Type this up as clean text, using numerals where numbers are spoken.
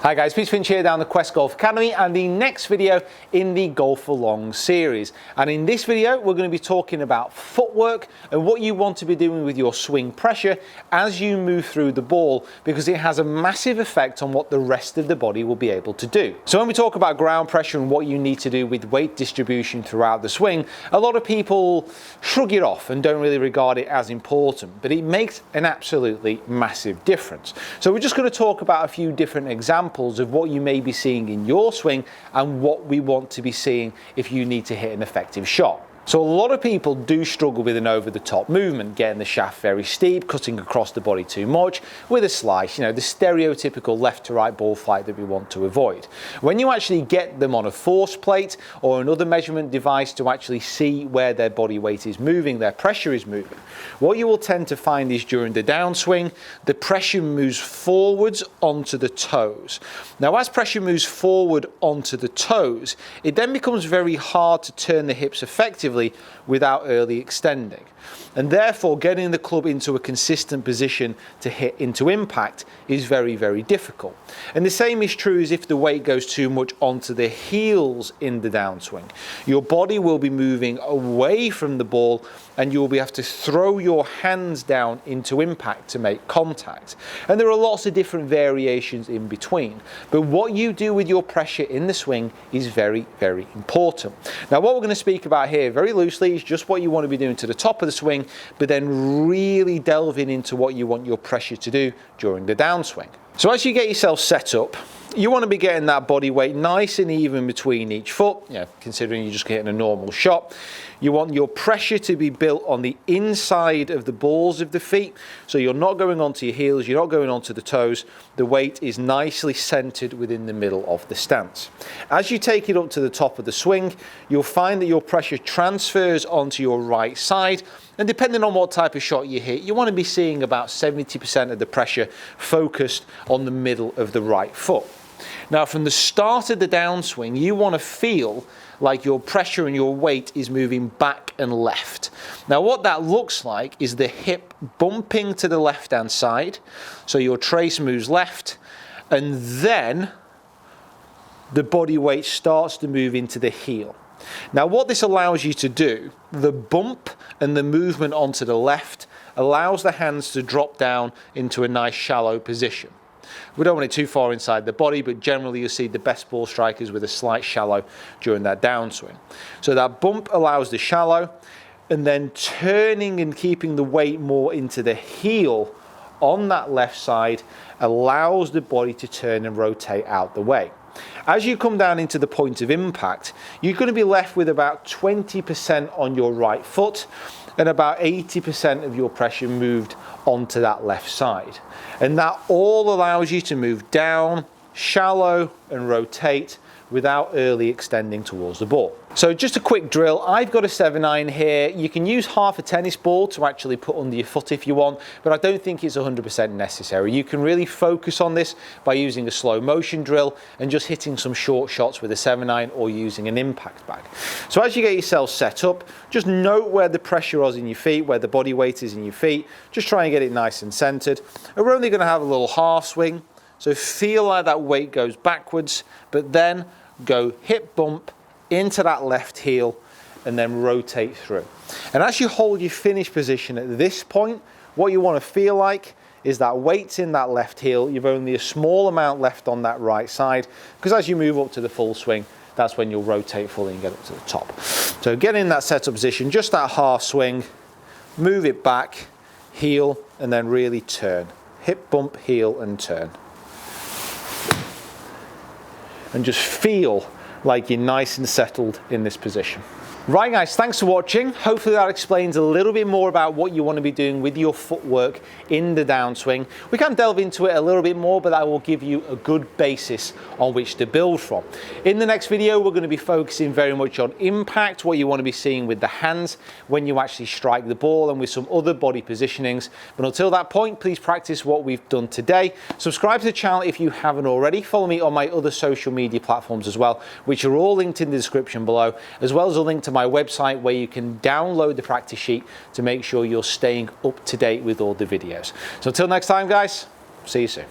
Hi guys, Finch here down the Quest Golf Academy and the next video in the Golf Along series. And in this video we're going to be talking about footwork and what you want to be doing with your swing pressure as you move through the ball, because it has a massive effect on what the rest of the body will be able to do. So when we talk about ground pressure and what you need to do with weight distribution throughout the swing, a lot of people shrug it off and don't really regard it as important, but it makes an absolutely massive difference. So we're just going to talk about a few different examples of what you may be seeing in your swing and what we want to be seeing if you need to hit an effective shot. So a lot of people do struggle with an over-the-top movement, getting the shaft very steep, cutting across the body too much, with a slice, the stereotypical left to right ball flight that we want to avoid. When you actually get them on a force plate or another measurement device to actually see where their body weight is moving, their pressure is moving, what you will tend to find is during the downswing, the pressure moves forwards onto the toes. Now, as pressure moves forward onto the toes, it then becomes very hard to turn the hips effectively without early extending, and therefore getting the club into a consistent position to hit into impact is very, very difficult. And the same is true as if the weight goes too much onto the heels in the downswing. Your body will be moving away from the ball and you'll have to throw your hands down into impact to make contact. And there are lots of different variations in between. But what you do with your pressure in the swing is very, very important. Now, what we're going to speak about here very loosely is just what you want to be doing to the top of the swing, but then really delving into what you want your pressure to do during the downswing. So as you get yourself set up, you want to be getting that body weight nice and even between each foot, considering you're just getting a normal shot. You want your pressure to be built on the inside of the balls of the feet, so you're not going onto your heels, you're not going onto the toes. The weight is nicely centered within the middle of the stance. As you take it up to the top of the swing, you'll find that your pressure transfers onto your right side, and depending on what type of shot you hit, you want to be seeing about 70% of the pressure focused on the middle of the right foot. Now, from the start of the downswing, you want to feel like your pressure and your weight is moving back and left. Now, what that looks like is the hip bumping to the left-hand side, so your trace moves left, and then the body weight starts to move into the heel. Now, what this allows you to do, the bump and the movement onto the left allows the hands to drop down into a nice shallow position. We don't want it too far inside the body, but generally you'll see the best ball strikers with a slight shallow during that downswing. So that bump allows the shallow, and then turning and keeping the weight more into the heel on that left side allows the body to turn and rotate out the way. As you come down into the point of impact, you're going to be left with about 20% on your right foot and about 80% of your pressure moved onto that left side. And that all allows you to move down, shallow, and rotate without early extending towards the ball. So just a quick drill. I've got a 7-iron here. You can use half a tennis ball to actually put under your foot if you want, but I don't think it's 100% necessary. You can really focus on this by using a slow motion drill and just hitting some short shots with a 7-iron or using an impact bag. So as you get yourself set up, just note where the pressure is in your feet, where the body weight is in your feet. Just try and get it nice and centered. And we're only going to have a little half swing. So feel like that weight goes backwards, but then go hip bump into that left heel and then rotate through. And as you hold your finish position at this point, what you want to feel like is that weight's in that left heel. You've only a small amount left on that right side, because as you move up to the full swing, that's when you'll rotate fully and get up to the top. So get in that setup position, just that half swing, move it back, heel, and then really turn. Hip bump, heel, and turn. And just feel like you're nice and settled in this position. Right guys, thanks for watching. Hopefully that explains a little bit more about what you want to be doing with your footwork in the downswing. We can delve into it a little bit more, but that will give you a good basis on which to build from. In the next video, we're going to be focusing very much on impact, what you want to be seeing with the hands when you actually strike the ball, and with some other body positionings. But until that point, please practice what we've done today. Subscribe to the channel if you haven't already. Follow me on my other social media platforms as well, which are all linked in the description below, as well as a link to my website where you can download the practice sheet to make sure you're staying up to date with all the videos. So until next time guys, see you soon.